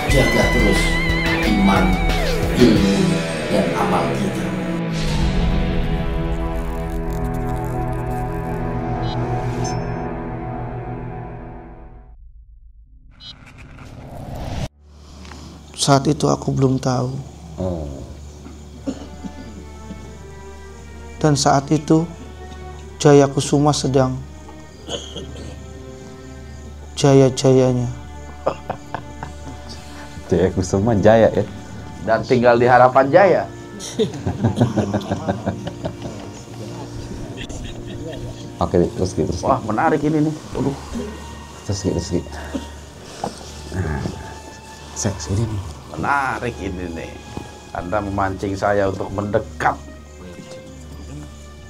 jaga terus iman, ilmu, dan amal kita. Saat itu aku belum tahu. Dan saat itu Jaya Kusuma sedang jaya-jayanya. Jaya Kusuma jaya ya. Dan tinggal di Harapan Jaya. Oke, terus gitu. Wah, menarik ini nih. Waduh. Terus gitu. Nah, sini nih. Menarik ini nih. Anda memancing saya untuk mendekat.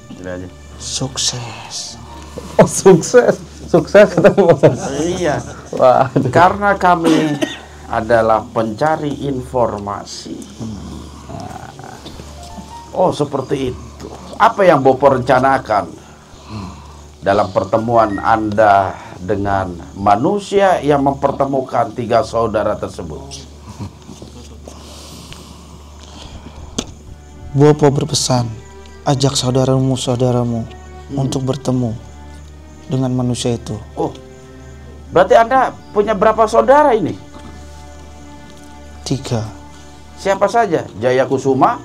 Gini aja. Sukses. Oh, sukses ketemu. Iya. Wah, Karena kami adalah pencari informasi. Oh, seperti itu. Apa yang Bopo rencanakan dalam pertemuan Anda dengan manusia yang mempertemukan tiga saudara tersebut? Bopo berpesan, ajak saudaramu untuk bertemu dengan manusia itu. Oh, berarti Anda punya berapa saudara ini? 3. Siapa saja? Jaya Kusuma,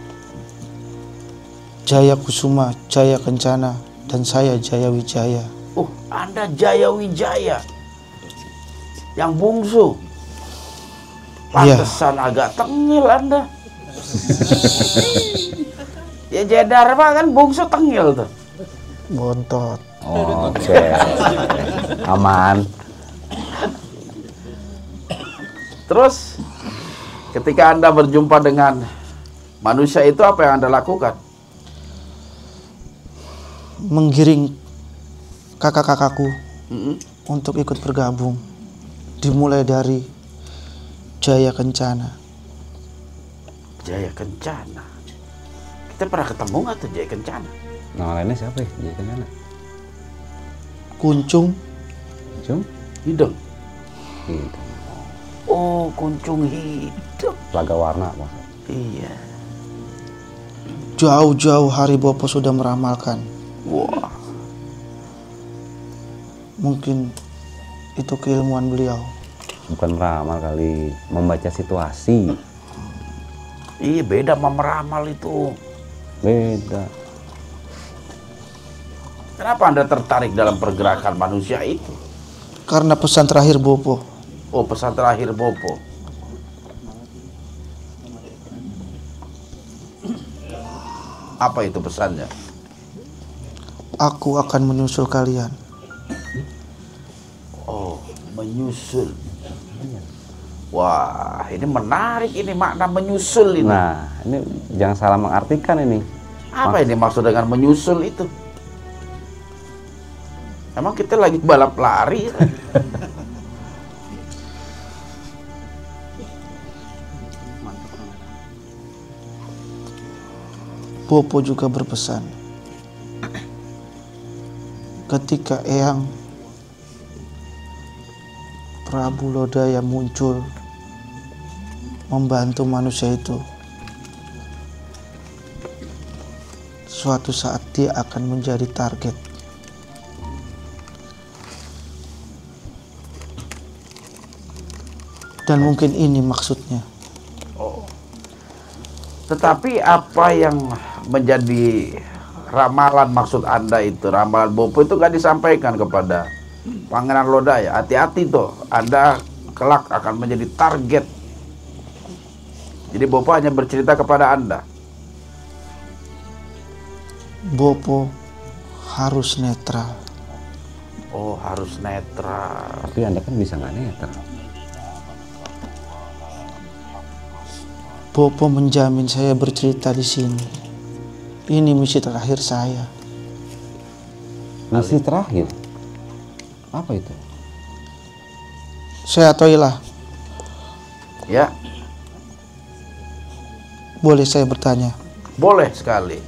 Jaya Kusuma, Jaya Kencana, dan saya Jaya Wijaya. oh, Anda Jaya Wijaya yang bungsu. Iya. Pantesan agak tengil Anda. Ya Jaya Dharma kan bungsu tengil tuh. Bontot. oke. Aman. Terus ketika Anda berjumpa dengan manusia itu, apa yang Anda lakukan? Menggiring kakak-kakakku Mm-mm. untuk ikut bergabung. Dimulai dari Jaya Kencana. Jaya Kencana. Kita pernah ketemu nggak tuh Jaya Kencana? Nama lainnya siapa ya? Jaya Kencana. Kuncung, Hidung. Gitu. Oh, kuncung hidup. Laga warna maksudnya. Iya. jauh-jauh hari Bopo sudah meramalkan. Wah. Mungkin itu keilmuan beliau. Bukan meramal kali, membaca situasi. Iya, beda sama meramal itu. Beda. Kenapa Anda tertarik dalam pergerakan manusia itu? Karena pesan terakhir Bopo. Oh, pesan terakhir Bopo. Apa itu pesannya? Aku akan menyusul kalian. Oh, menyusul. Wah, ini menarik ini makna menyusul ini. Nah, ini jangan salah mengartikan ini. Apa ini maksud dengan menyusul itu? Emang kita lagi balap lari? Bopo juga berpesan, ketika Eyang Prabu Lodaya muncul membantu manusia itu, suatu saat dia akan menjadi target. Dan mungkin ini maksudnya. Oh. Tetapi apa yang menjadi ramalan maksud Anda itu? Ramalan Bopo itu gak disampaikan kepada Pangeran Lodaya. Hati-hati tuh, Anda kelak akan menjadi target. Jadi Bopo hanya bercerita kepada Anda. Bopo harus netral. Oh, harus netral. Tapi Anda kan bisa nggak netral. Bopo menjamin saya bercerita di sini. Ini misi terakhir saya. Misi terakhir? Apa itu? Saya Toilah, Ya, boleh saya bertanya, boleh sekali.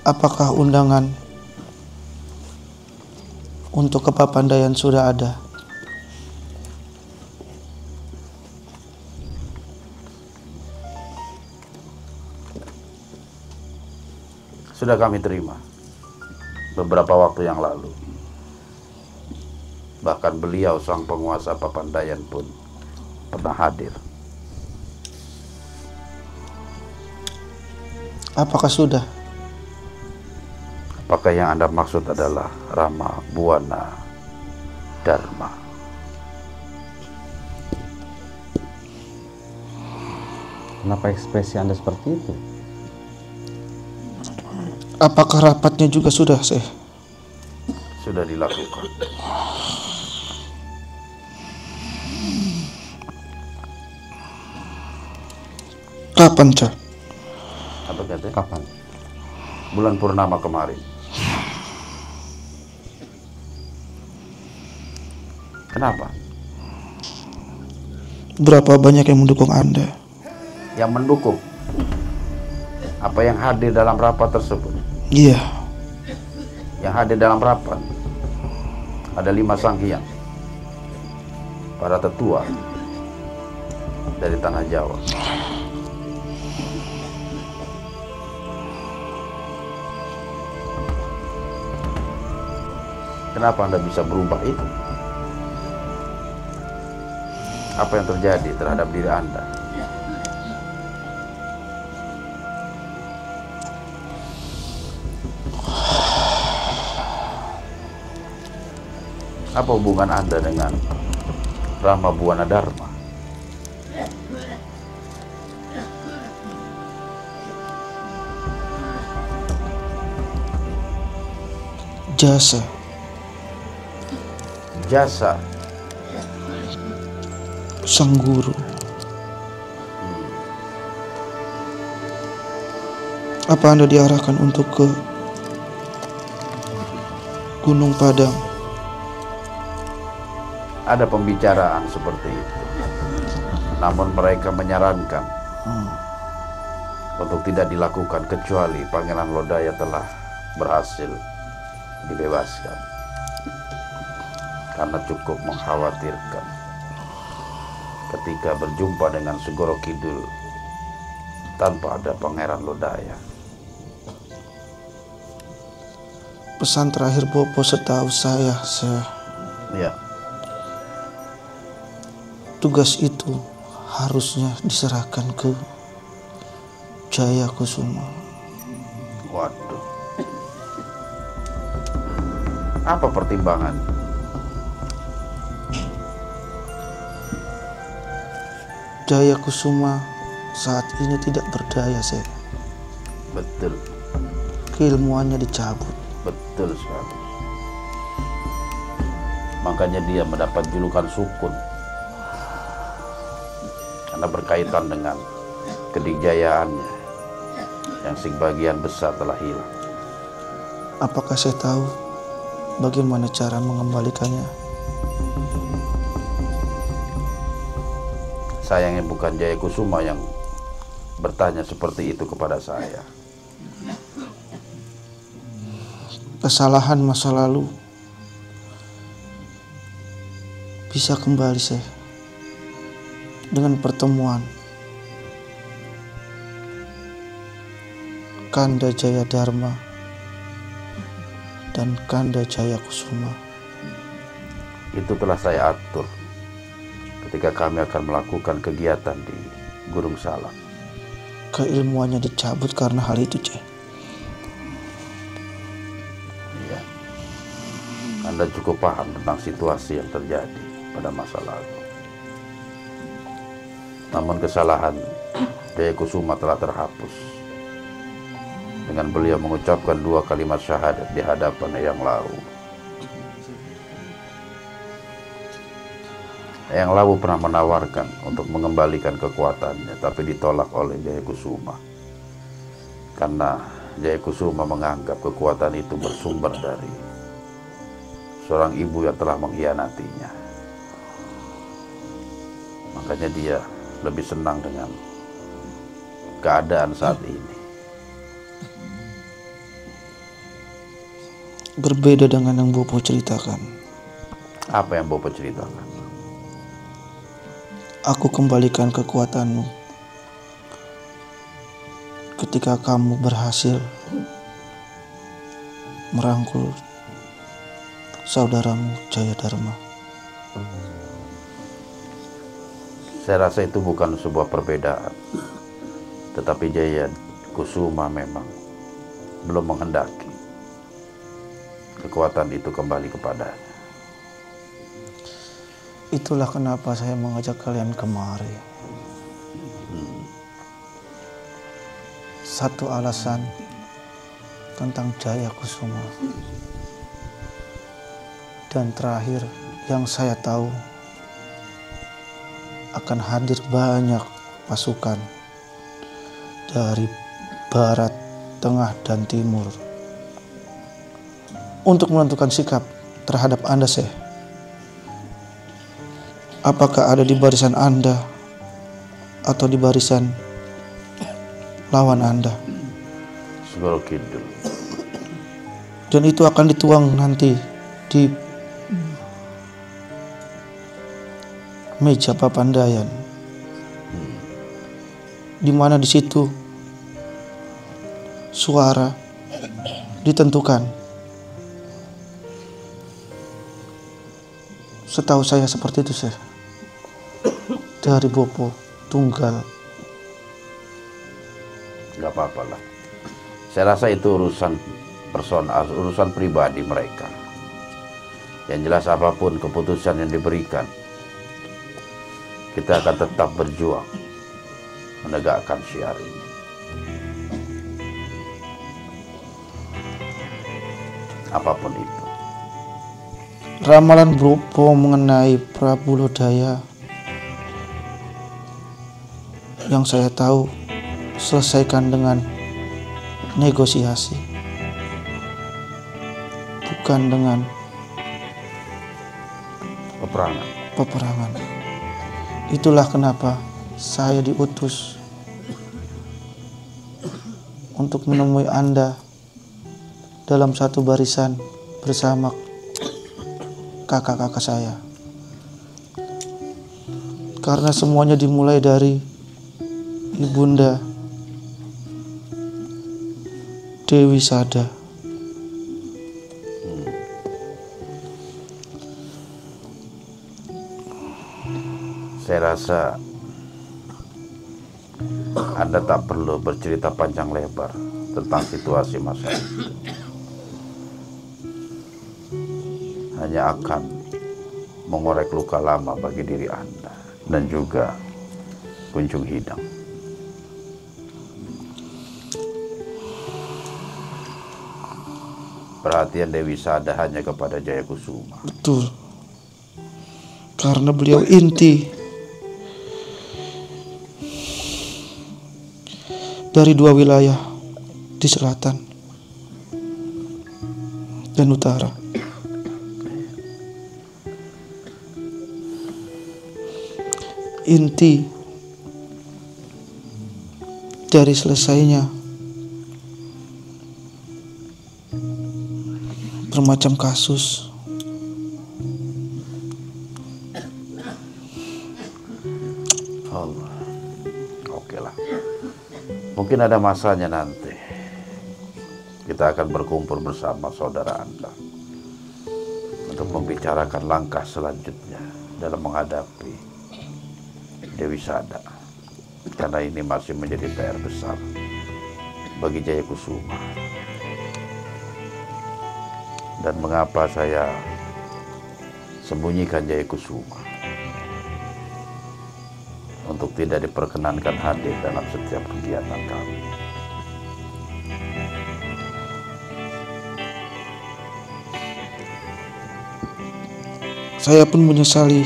apakah undangan untuk ke Papandayan sudah ada? Sudah kami terima beberapa waktu yang lalu. Bahkan beliau sang penguasa Papandayan pun pernah hadir. Apakah sudah? Apakah yang Anda maksud adalah Rama Buana Dharma? Kenapa ekspresi Anda seperti itu? Apakah rapatnya juga sudah, Syekh? Sudah dilakukan. Kapan, Cak? Apa katanya? Kapan? Bulan purnama kemarin. Kenapa? Berapa banyak yang mendukung Anda? Yang mendukung? Apa yang hadir dalam rapat tersebut? Iya. Yang hadir dalam rapat ada 5 sanghyang, para tetua dari tanah Jawa. Kenapa Anda bisa berubah itu? Apa yang terjadi terhadap diri Anda? Apa hubungan Anda dengan Rama Buana Dharma? Jasa. Jasa. Sang guru. Apa Anda diarahkan untuk ke Gunung Padang? Ada pembicaraan seperti itu. Namun mereka menyarankan untuk tidak dilakukan kecuali Pangeran Lodaya telah berhasil dibebaskan. Karena cukup mengkhawatirkan ketika berjumpa dengan Segoro Kidul tanpa ada Pangeran Lodaya. Pesan terakhir Bopo setahu saya, Ya, tugas itu harusnya diserahkan ke Jaya Kusuma. waduh. Apa pertimbangan? Jaya Kusuma saat ini tidak berdaya, Syekh. Betul, Keilmuannya dicabut. betul sekali. Makanya dia mendapat julukan Sukun. Karena berkaitan dengan kedikjayaannya yang sebagian besar telah hilang. Apakah saya tahu bagaimana cara mengembalikannya? Sayangnya bukan Jaya Kusuma yang bertanya seperti itu kepada saya. Kesalahan masa lalu bisa kembali, Syekh, dengan pertemuan Kanda Jaya Dharma dan Kanda Jaya Kusuma. Itu telah saya atur ketika kami akan melakukan kegiatan di Gunung Salak. Keilmuannya dicabut karena hal itu, Syekh. Iya. Anda cukup paham tentang situasi yang terjadi pada masa lalu. Namun kesalahan Jaya Kusuma telah terhapus dengan beliau mengucapkan 2 kalimat syahadat di hadapan Eyang Lawu. Eyang Lawu pernah menawarkan untuk mengembalikan kekuatannya, tapi ditolak oleh Jaya Kusuma. Karena Jaya Kusuma menganggap kekuatan itu bersumber dari seorang ibu yang telah mengkhianatinya. Makanya dia lebih senang dengan keadaan saat ini. Berbeda dengan yang Bopo ceritakan. Apa yang Bopo ceritakan? Aku kembalikan kekuatanmu ketika kamu berhasil merangkul saudaramu Jaya Dharma. Saya rasa itu bukan sebuah perbedaan, tetapi Jaya Kusuma memang belum menghendaki kekuatan itu kembali kepadanya. Itulah kenapa saya mengajak kalian kemari. Satu alasan tentang Jaya Kusuma. Dan terakhir yang saya tahu akan hadir banyak pasukan dari barat, tengah, dan timur untuk menentukan sikap terhadap Anda, Syekh. Apakah ada di barisan Anda atau di barisan lawan Anda? Segoro Kidul. Dan itu akan dituang nanti di meja papandayan, di mana di situ suara ditentukan. Setahu saya seperti itu, Syekh. Dari Bopo Tunggal. Gak apa-apa lah. Saya rasa itu urusan personal, urusan pribadi mereka. Yang jelas apapun keputusan yang diberikan, kita akan tetap berjuang menegakkan syiar ini. Apapun itu. Ramalan Bopo mengenai Prabu Lodaya yang saya tahu selesaikan dengan negosiasi, bukan dengan peperangan. Itulah kenapa saya diutus untuk menemui Anda dalam satu barisan bersama kakak-kakak saya. Karena semuanya dimulai dari Ibunda Dewi Sada. Saya rasa Anda tak perlu bercerita panjang lebar tentang situasi masa itu. Hanya akan mengorek luka lama bagi diri Anda dan juga Kunjung Hidang. Perhatian Dewi Sada hanya kepada Jaya Kusuma. Betul. Karena beliau inti dari dua wilayah di selatan dan utara. Inti dari selesainya bermacam kasus. Allah. Oke lah. Mungkin ada masanya nanti kita akan berkumpul bersama saudara Anda untuk membicarakan langkah selanjutnya dalam menghadapi Dewi Sada. Karena ini masih menjadi PR besar bagi Jaya Kusuma. Dan mengapa saya sembunyikan Jaya Kusuma untuk tidak diperkenankan hadir dalam setiap kegiatan kami. Saya pun menyesali,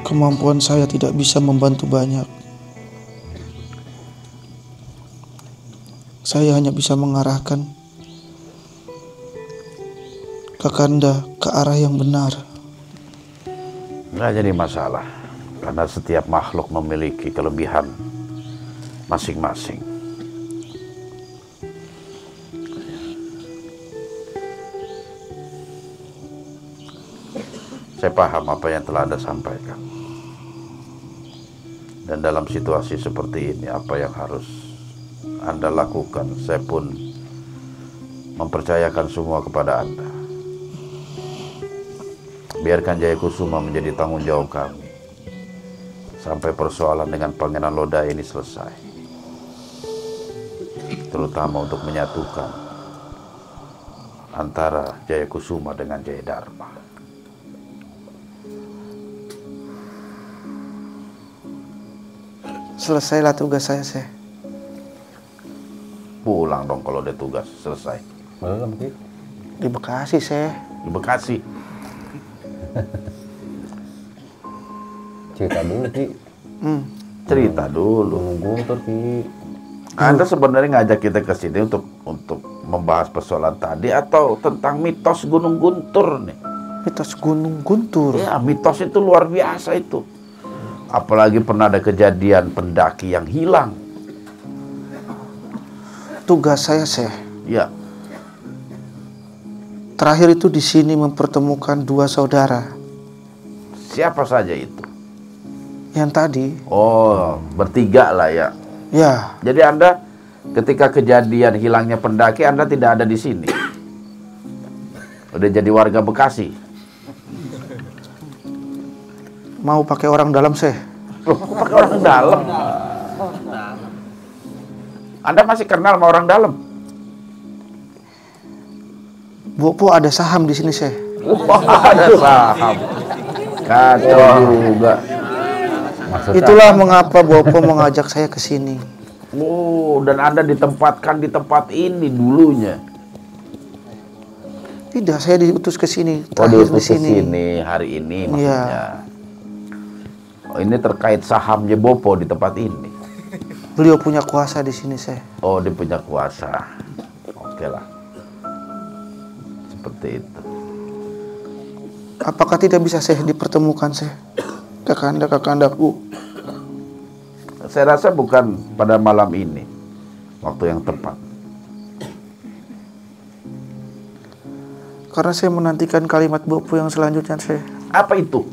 kemampuan saya tidak bisa membantu banyak. Saya hanya bisa mengarahkan Kakanda ke arah yang benar. Nggak jadi masalah, karena setiap makhluk memiliki kelebihan masing-masing. Saya paham apa yang telah Anda sampaikan. Dan dalam situasi seperti ini, apa yang harus Anda lakukan, saya pun mempercayakan semua kepada Anda. Biarkan Jaya Kusuma menjadi tanggung jawab kami sampai persoalan dengan Pangeran Lodaya ini selesai, terutama untuk menyatukan antara Jaya Kusuma dengan Jaya Dharma. Selesailah tugas saya, Syekh. Pulang dong kalau ada tugas selesai. Belum, Ki. Di Bekasi, Syekh. Di Bekasi. Cerita dulu, Ki. Cerita dulu. Gunung Guntur, Ki. Anda sebenarnya ngajak kita ke sini untuk membahas persoalan tadi atau tentang mitos Gunung Guntur nih? Mitos Gunung Guntur. Ya, mitos itu luar biasa itu. Apalagi pernah ada kejadian pendaki yang hilang. Tugas saya, Syekh. Ya, Terakhir itu di sini mempertemukan dua saudara. siapa saja itu? Yang tadi, Oh, bertiga lah ya. ya, Jadi Anda ketika kejadian hilangnya pendaki Anda tidak ada di sini. Udah jadi warga Bekasi. mau pakai orang dalam, Syekh. Loh, kok pakai orang dalam? Anda masih kenal sama orang dalam? Bopo ada saham di sini, Syekh. Wah, ada saham. Kacau juga. Maksudnya Itulah mengapa Bopo mengajak saya ke sini. Oh, dan Anda ditempatkan di tempat ini dulunya. Tidak, saya diutus ke sini. Oh, Terakhir diutus di ke sini. sini hari ini maksudnya. Iya. Oh, ini terkait sahamnya Bopo di tempat ini. Beliau punya kuasa di sini, Syekh. Oh, dia punya kuasa. Oke lah. Seperti itu. Apakah tidak bisa, Syekh, dipertemukan, Syekh? Kakanda-kakandaku. Saya rasa bukan pada malam ini waktu yang tepat. Karena saya menantikan kalimat Bopo yang selanjutnya, Syekh. Apa itu?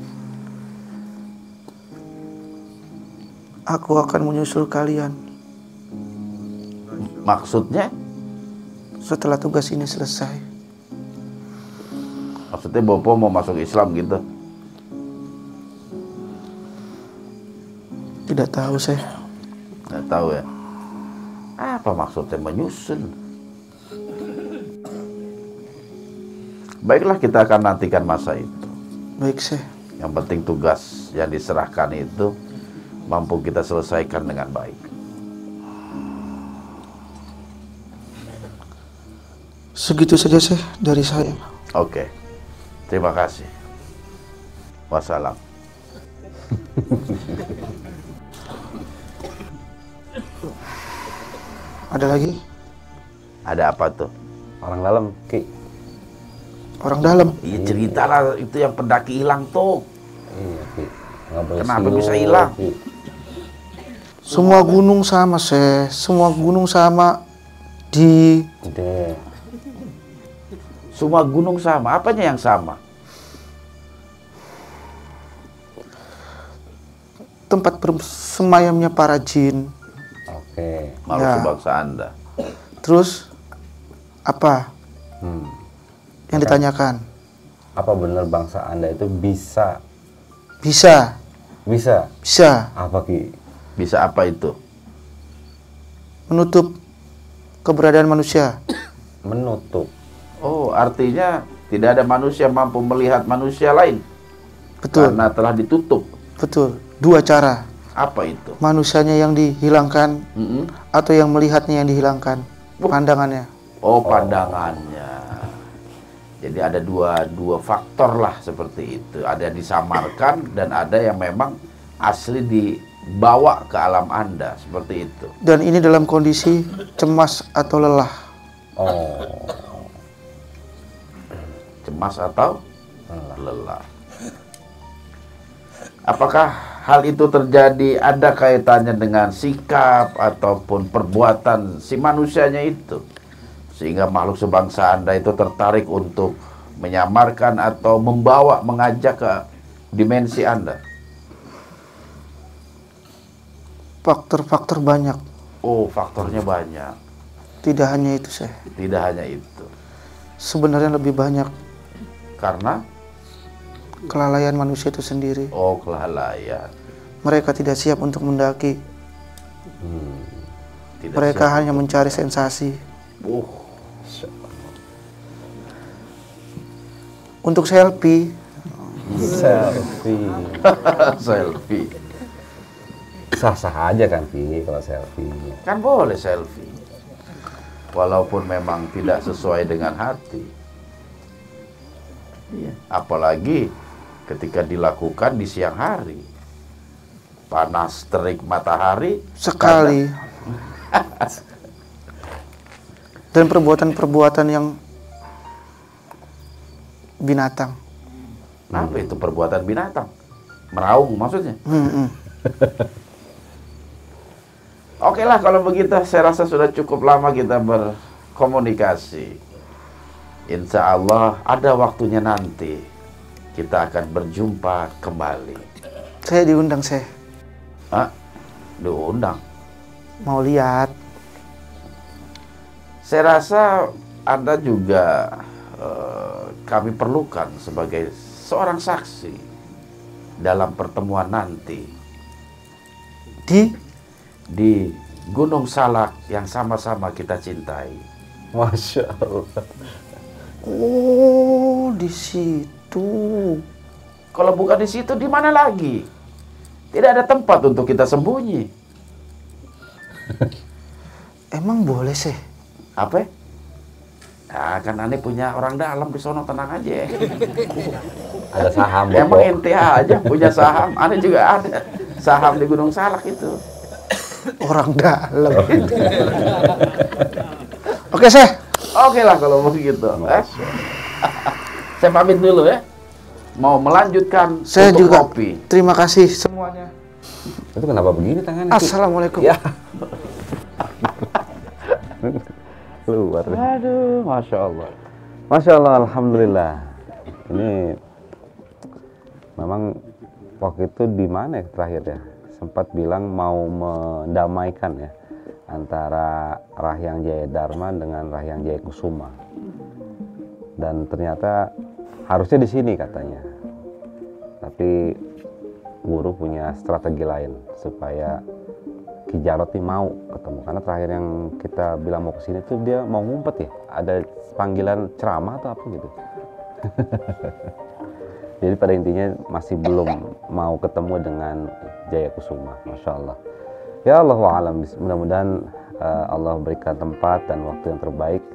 Aku akan menyusul kalian Maksudnya? setelah tugas ini selesai. Maksudnya Bopo mau masuk Islam gitu? Tidak tahu, Syekh. Nggak tahu ya. Apa maksudnya menyusul? Baiklah, kita akan nantikan masa itu. Baik, Syekh. Yang penting tugas yang diserahkan itu mampu kita selesaikan dengan baik. Segitu saja, Syekh, dari saya. Oke. Terima kasih. Wassalam. Ada lagi? Ada apa tuh? orang dalam, Ki. Orang dalam. Iya, ceritalah itu yang pendaki hilang tuh. Iya, Ki. Nggak boleh Kenapa siul, bisa hilang? Ki. Semua gunung sama, Syekh. Semua gunung sama di Udah. Semua gunung sama. Apanya yang sama? tempat bersemayamnya para jin. Oke. Makhluk Ya. sebangsa Anda. Terus apa Hmm. yang ditanyakan? Apa benar bangsa Anda itu bisa? Bisa, Bisa? bisa Apa, Ki? Bisa apa itu? menutup keberadaan manusia. Menutup. Oh, artinya tidak ada manusia mampu melihat manusia lain Betul, karena telah ditutup. betul. Dua cara. Apa itu? Manusianya yang dihilangkan Mm-mm. atau yang melihatnya yang dihilangkan. Pandangannya. Oh, pandangannya. Jadi ada dua faktor lah seperti itu. Ada yang disamarkan dan ada yang memang asli dibawa ke alam Anda seperti itu. Dan ini dalam kondisi cemas atau lelah. Oh. Cemas atau lelah. Apakah hal itu terjadi ada kaitannya dengan sikap ataupun perbuatan si manusianya itu? Sehingga makhluk sebangsa Anda itu tertarik untuk menyamarkan atau membawa, mengajak ke dimensi Anda. Faktor-faktor banyak. Oh, faktornya banyak. Tidak hanya itu, Syekh. Tidak hanya itu. sebenarnya lebih banyak Karena kelalaian manusia itu sendiri. kelalaian. Mereka tidak siap untuk mendaki. Tidak Mereka siap. hanya mencari sensasi. Untuk selfie, Selfie. Selfie. Sah-sah aja kan, Pi, kalau selfie. Kan boleh selfie. Walaupun memang tidak sesuai dengan hati. Iya. Apalagi ketika dilakukan di siang hari. Panas terik matahari. sekali. Dan perbuatan-perbuatan yang binatang. Apa itu perbuatan binatang? Meraung maksudnya? Oke lah kalau begitu, saya rasa sudah cukup lama kita berkomunikasi. Insya Allah ada waktunya nanti kita akan berjumpa kembali. Saya diundang, saya Diundang. mau lihat. Saya rasa Anda juga kami perlukan sebagai seorang saksi dalam pertemuan nanti di Gunung Salak yang sama-sama kita cintai. Masya Allah. Oh, di situ. Kalau bukan di situ, di mana lagi? Tidak ada tempat untuk kita sembunyi. Emang boleh sih? Apa? Nah, kan aneh punya orang dalam di sono, tenang aja. Ada saham. Emang Bopo. ente aja punya saham, aneh juga ada saham di Gunung Salak itu. Orang dalam. Oke, saya. Oke lah kalau begitu. Saya pamit dulu ya. Mau melanjutkan Saya untuk juga. kopi. Terima kasih semuanya. Itu kenapa begini tangannya? Pi? Assalamualaikum. Ya. Keluar. Aduh, Masya Allah. Masya Allah, Alhamdulillah. Ini memang waktu itu di mana ya terakhir ya? Sempat bilang mau mendamaikan ya antara Rahyang Jaya Dharma dengan Rahyang Jaya Kusuma. Dan ternyata harusnya di sini katanya. Tapi guru punya strategi lain supaya Ki Jarot ini mau ketemu, karena terakhir yang kita bilang mau kesini tuh dia mau ngumpet ya, ada panggilan ceramah atau apa gitu. Jadi pada intinya masih belum mau ketemu dengan Jaya Kusuma. Masya Allah. Ya Allah wa'alam, mudah-mudahan Allah berikan tempat dan waktu yang terbaik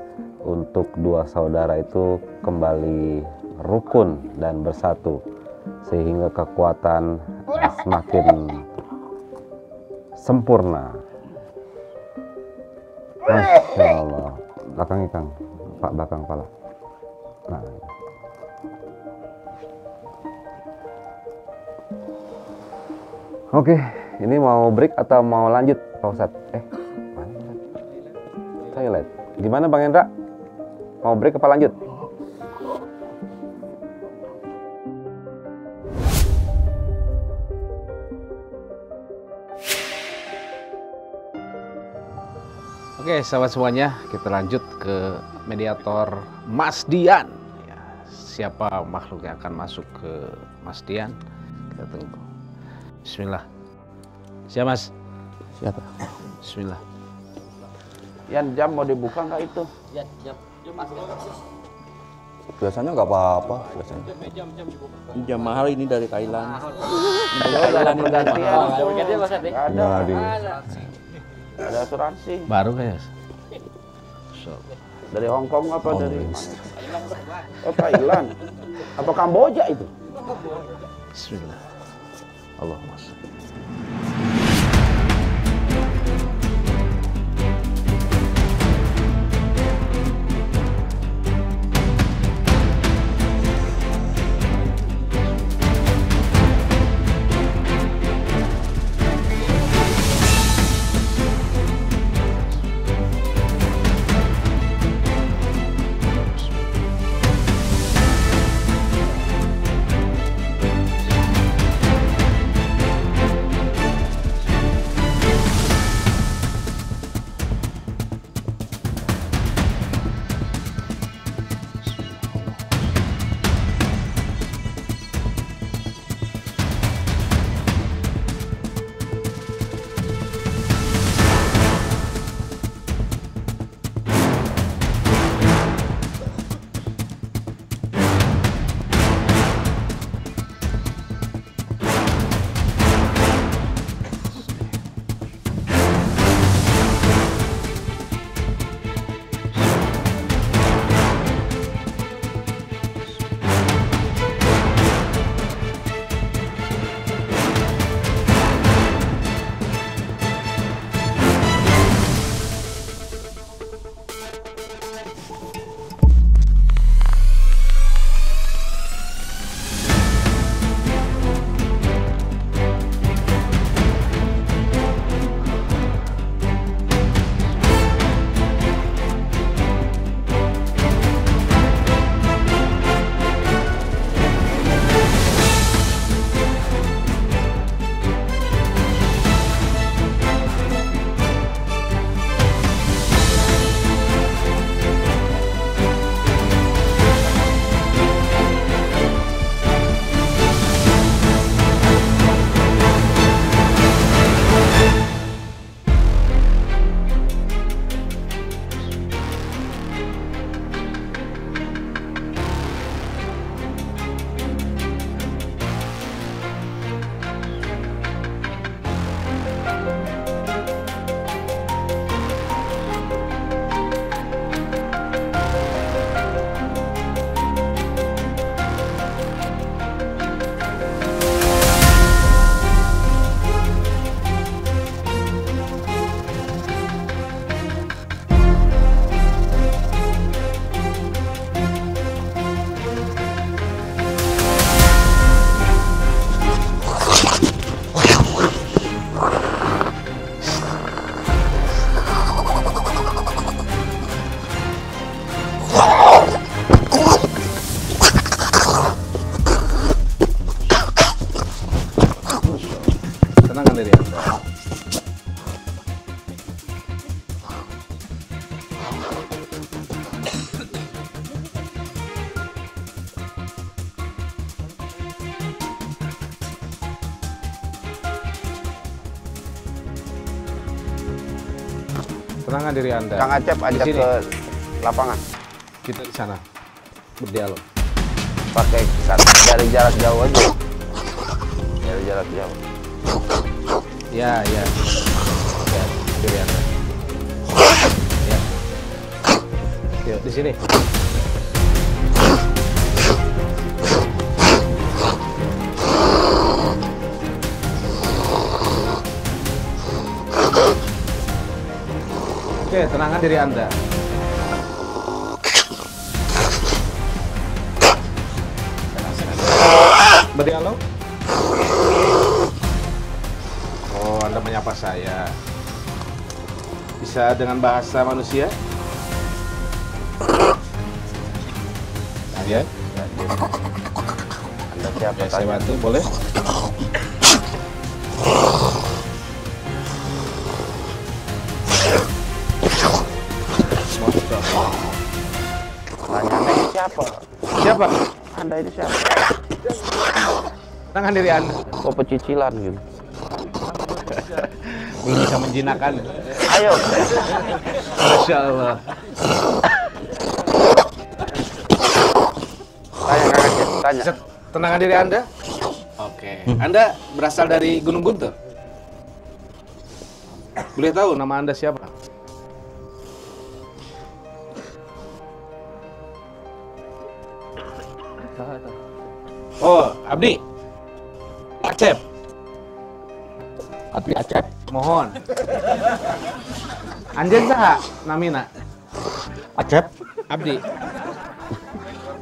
untuk dua saudara itu kembali rukun dan bersatu sehingga kekuatan semakin sempurna. Masya Allah. Belakang Kang, Pak, belakang kepala. Nah. Oke, ini mau break atau mau lanjut Pak Ustadz? Mana? Toilet. Gimana Bang Hendra? Mau break apa lanjut? Oke, sahabat semuanya, kita lanjut ke mediator Mas Dian. Ya, siapa makhluk yang akan masuk ke Mas Dian? Kita tunggu. Bismillah. Siapa Mas? Siapa? Bismillah. Yan, jam mau dibuka nggak itu? Biasanya nggak apa-apa biasanya. Jam mahal ini dari Thailand. Ada pergantian. Nggak ada. Nah, di Ada asuransi. Baru kayaknya. Dari Hong Kong apa dari mana? Oh, Thailand. Apa Kamboja itu? Bismillah. Allahumma sholli. Tenangkan diri Anda. Kang Acep ajak sini. ke lapangan. Kita di sana berdialog. Pakai dari jarak jauh aja. Dari jarak jauh. Ya, ya. Ya, diri Anda. Ya. Yuk, di sini. Oke, tenangkan diri Anda. Berdialog. Oh, Anda menyapa saya. Bisa dengan bahasa manusia? Ya. Anda siapa? Ya, saya bantu, boleh? Nanya Anda ini siapa? Siapa? Anda ini siapa? Tenangkan diri Anda. Kok pecicilan gitu? Bisa menjinakkan. Ayo. Masya Allah. Tanya Kang Acep, tanya. Tenangkan diri Anda. Oke. Anda berasal dari Gunung Guntur? Boleh tahu nama Anda siapa? Oh, Abdi. Acep. Abdi Acep. Mohon. Anjen saha namina? Acep. Abdi.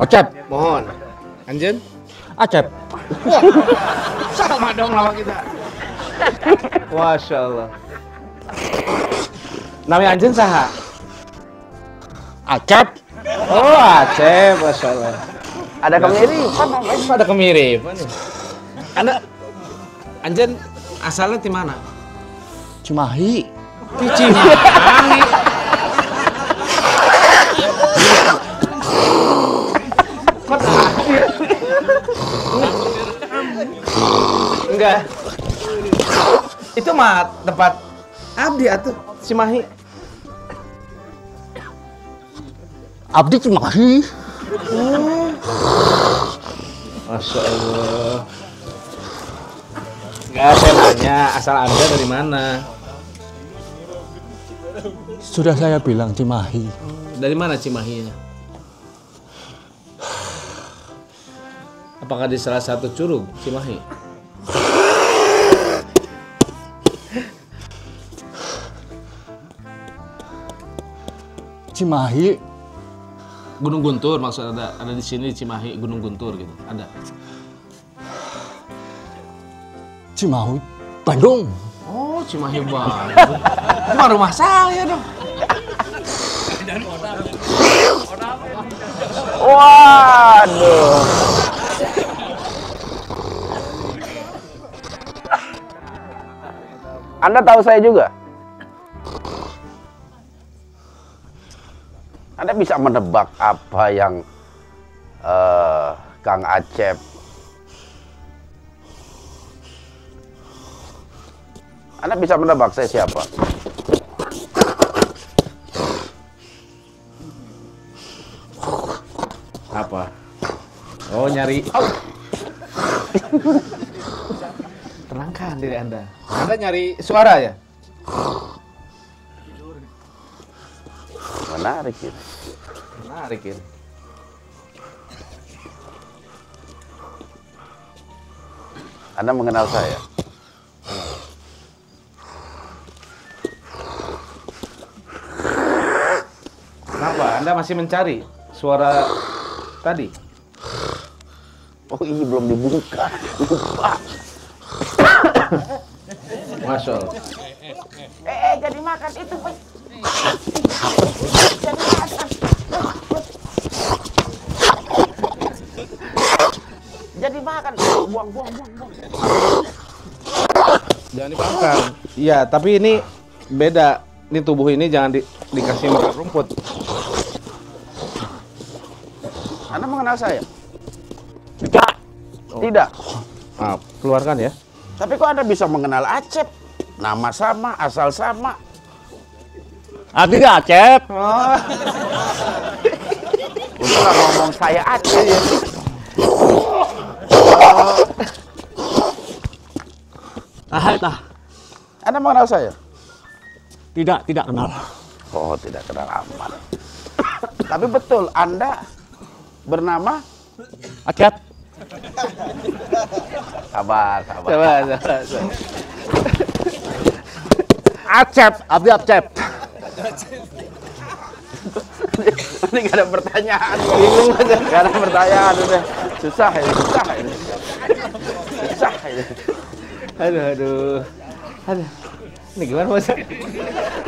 Acep. Mohon. Anjen? Acep. Sama dong nama kita. Masya Allah. Nama Anjen saha? Acep. Oh, Acep, Masya Allah. Ada kemiripan. Ada kemiripan. Anda, Anjen asalnya di mana? Cimahi. Di Cimahi. Enggak. Itu mah tempat Abdi atuh, Cimahi. Abdi Cimahi. Masya Allah. Enggak, saya nanya asal Anda dari mana? Sudah saya bilang Cimahi. Dari mana Cimahinya? Apakah di salah satu curug Cimahi? Cimahi. Gunung Guntur maksud ada di sini Cimahi Gunung Guntur gitu. Ada. Cimahi. Bandung. Oh, Cimahi Bandung. Itu mah rumah saya dong. Waduh. Anda tahu saya juga? Anda bisa menebak apa yang Kang Acep Anda bisa menebak saya siapa? Apa? Oh, nyari. Tenangkan diri Anda. Anda nyari suara ya? Menarik ini. Menarik ini. Anda mengenal saya? Kenapa? Anda masih mencari suara tadi? Oh, ini belum dibuka. Lupa. Masya Allah. Jadi makan itu, Pak. Jadi makan. Buang. Jangan dimakan. Iya, tapi ini beda. Ini tubuh ini jangan dikasih makan rumput. Anda mengenal saya? Tidak. Tidak. Maaf, keluarkan ya. Tapi kok Anda bisa mengenal Acep? Nama sama, asal sama. Tidak, Acep. Untung nggak ngomong saya aja ya. Tah. Anda mengenal saya? Tidak kenal. Oh, tidak kenal amat. Tapi betul, Anda bernama Acep. sabar. Acep, Abdi Acep. Ini gak ada pertanyaan, bingung aja. Gak ada pertanyaan udah. Susah ini. Aduh. Ini gimana Mas?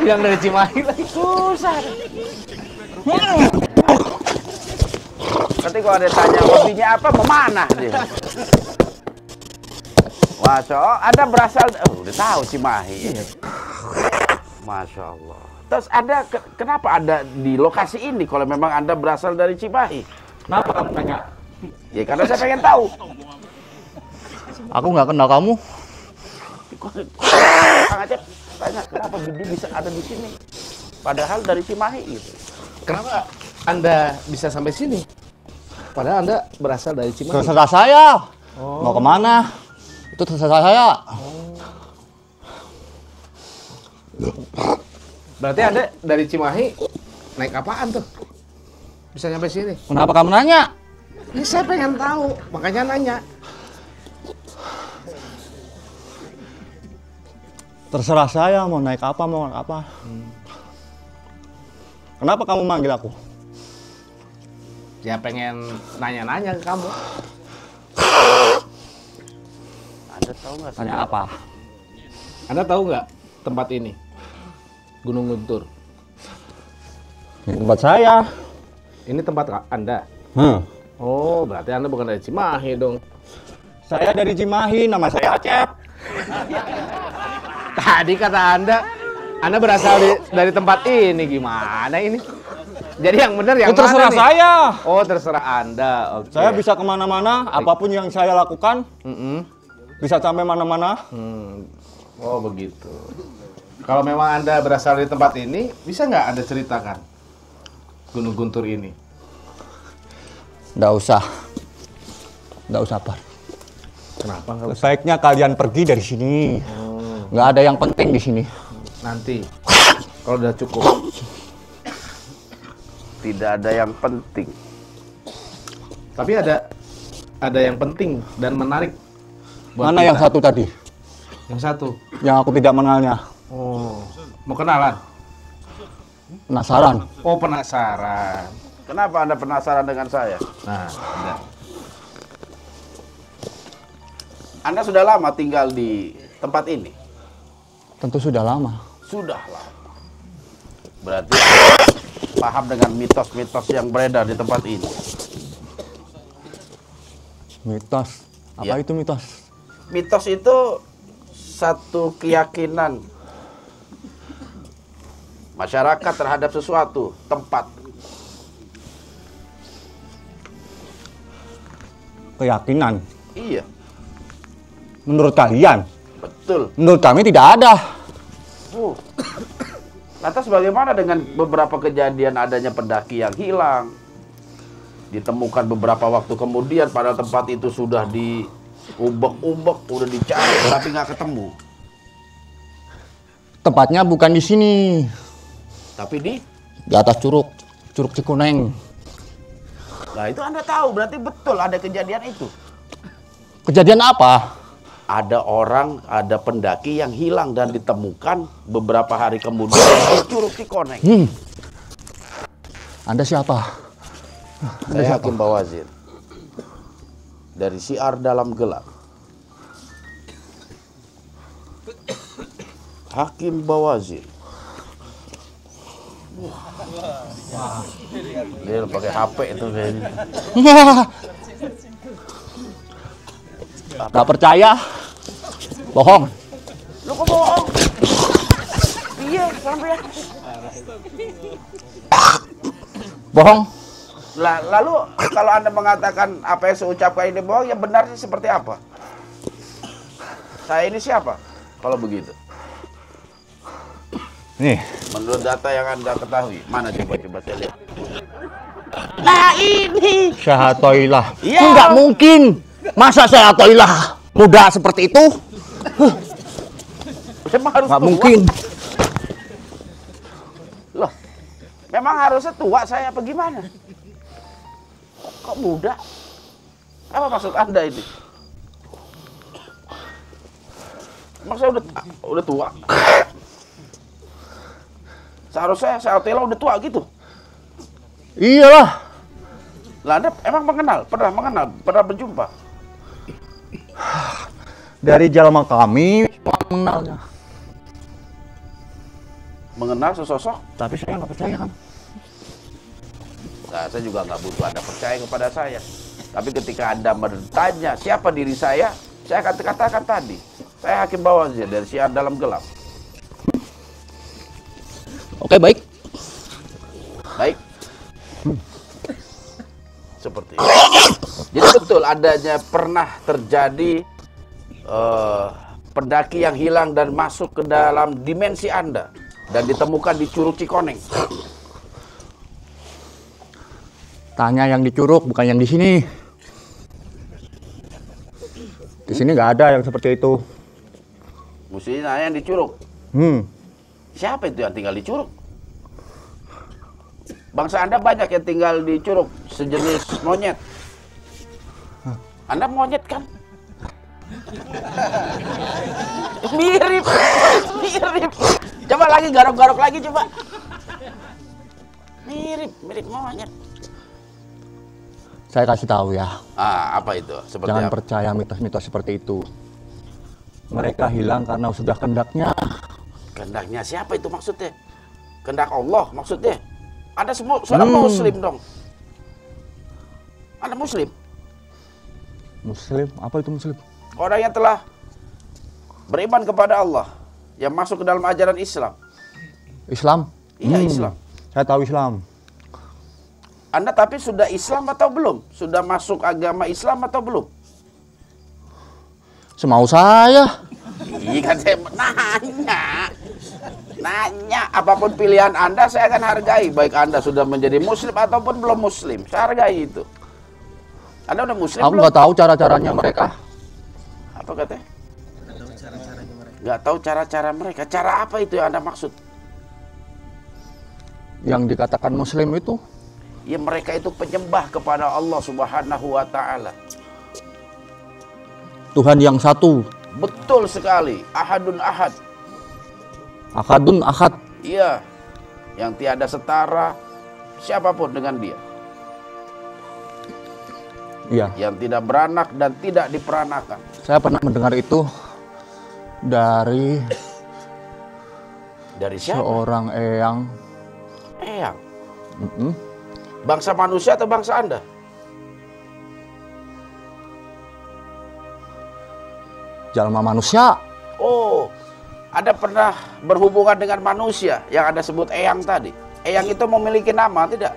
Yang dari Cimahi lagi susah. Nanti kalau ada tanya hobinya apa, memanah dia. Masya Allah, Anda berasal, udah tahu Cimahi. Masya Allah. Terus Anda, kenapa ada di lokasi ini kalau memang Anda berasal dari Cimahi? Kenapa kamu tanya? Ya karena saya pengen tahu. Aku nggak kenal kamu. Kang Acep, tanya kenapa Bidi bisa ada di sini? Padahal dari Cimahi gitu. Kenapa Anda bisa sampai sini? Padahal Anda berasal dari Cimahi. Terserah saya. Mau kemana? Itu terserah saya. Berarti Anda dari Cimahi naik apaan tuh? Bisa nyampe sini? Kenapa kamu nanya? Ini saya pengen tahu, makanya nanya. Terserah saya mau naik apa, mau naik apa. Kenapa kamu manggil aku? Ya pengen nanya-nanya ke kamu. Anda tahu nggak? Tanya apa? Anda tahu nggak tempat ini? Gunung Guntur. Ini tempat saya. Ini tempat Anda? Hmm. Oh, berarti Anda bukan dari Cimahi dong. Saya dari Cimahi, nama saya Acep. Tadi kata Anda berasal dari tempat ini. Gimana ini? Jadi yang benar yang Itu terserah mana nih? saya. Oh, terserah Anda. Oke. Saya bisa kemana-mana, apapun yang saya lakukan, bisa sampai mana-mana. Oh, begitu. Kalau memang Anda berasal dari tempat ini, bisa nggak Anda ceritakan Gunung Guntur ini? Nggak usah, Pak. Kenapa nggak? Sebaiknya kalian pergi dari sini. Nggak ada yang penting di sini. Nanti, kalau udah cukup. Tidak ada yang penting. Tapi ada yang penting dan menarik. Buat Mana kita. yang satu tadi? Yang satu. Yang aku tidak mengenalnya. Oh, mau kenalan? Penasaran. Oh, penasaran. Kenapa Anda penasaran dengan saya? Nah, ada. Anda sudah lama tinggal di tempat ini? Tentu sudah lama. Sudah lama. Berarti paham dengan mitos-mitos yang beredar di tempat ini. Mitos. Apa Ya. itu mitos? Mitos itu satu keyakinan masyarakat terhadap sesuatu, tempat. Keyakinan. Iya, Menurut kalian? betul. Menurut kami tidak ada. Lantas bagaimana dengan beberapa kejadian adanya pendaki yang hilang? Ditemukan beberapa waktu kemudian pada tempat itu sudah diubek-ubek, udah dicari tapi nggak ketemu. Tempatnya bukan di sini. Tapi Di atas Curug Cikuneng. nah itu Anda tahu, berarti betul ada kejadian itu. Kejadian apa? Ada orang, ada pendaki yang hilang dan ditemukan beberapa hari kemudian di Curug Cikoneng. Anda siapa? Saya Hakim Bawazir dari Siar Dalam Gelap. Hakim Bawazir. Dia pakai HP itu kayaknya. Gak percaya? Bohong. Lu kok bohong? Iya, sampai. Bohong. Lalu kalau Anda mengatakan apa yang saya ucapkan ini bohong, yang benarnya seperti apa? Saya ini siapa? Kalau begitu. Nih. Menurut data yang Anda ketahui, mana coba saya lihat. Nah ini. Syahatoilah. Iya. Enggak mungkin. Masa Syahatoilah muda seperti itu? Memang harus Nggak tua. mungkin. Loh, memang harusnya tua saya apa gimana? Kok muda? Apa maksud Anda ini? Maksudnya udah tua? Seharusnya Syahatoilah udah tua gitu. Iyalah. Lah Anda emang pernah berjumpa? Dari jalma kami mengenalnya. Mengenal sesosok? Tapi saya nggak percaya kan. Nah, saya juga nggak butuh Anda percaya kepada saya. Tapi ketika Anda bertanya siapa diri saya akan katakan tadi. Saya hakim bawah saja dari siar dalam gelap. Oke, baik. Baik. Seperti itu. Jadi betul adanya pernah terjadi pendaki yang hilang dan masuk ke dalam dimensi Anda dan ditemukan di Curug Cikoneng. Tanya yang di Curug, bukan yang di sini. Di sini nggak ada yang seperti itu. Mesti nanya yang di Curug. Siapa itu yang tinggal di Curug? Bangsa Anda banyak yang tinggal di Curug, sejenis monyet. Anda monyet kan? Mirip. Coba lagi garuk-garuk lagi coba. Mirip monyet. Saya kasih tahu ya. Apa itu? Seperti Jangan apa? percaya mitos-mitos seperti itu. Mereka hilang karena sudah kehendaknya. Kehendaknya siapa itu maksudnya? Kehendak Allah maksudnya? Anda semua seorang Muslim dong. Anda Muslim? Muslim? Apa itu Muslim? Orang yang telah beriman kepada Allah, yang masuk ke dalam ajaran Islam. Islam? Iya, Islam. Saya tahu Islam. Anda tapi sudah Islam atau belum? Sudah masuk agama Islam atau belum? Semau saya. Iya kan saya nanya apapun pilihan Anda saya akan hargai, baik Anda sudah menjadi Muslim ataupun belum Muslim, saya hargai itu. Anda udah Muslim Aku belum? nggak tahu cara-caranya mereka. Apa katanya? Nggak tahu cara-cara mereka. Cara apa itu yang Anda maksud? Yang dikatakan Muslim itu? Ya mereka itu penyembah kepada Allah Subhanahu wa Ta'ala. Tuhan yang satu. Betul sekali. Ahadun ahad. Akadun akad. Iya. Yang tiada setara siapapun dengan dia. Iya. Yang tidak beranak dan tidak diperanakan. Saya pernah mendengar itu dari Siapa? seorang eyang. Eyang. Bangsa manusia atau bangsa Anda? Jalma manusia. Oh, Anda pernah berhubungan dengan manusia yang Anda sebut Eyang tadi. Eyang itu memiliki nama tidak?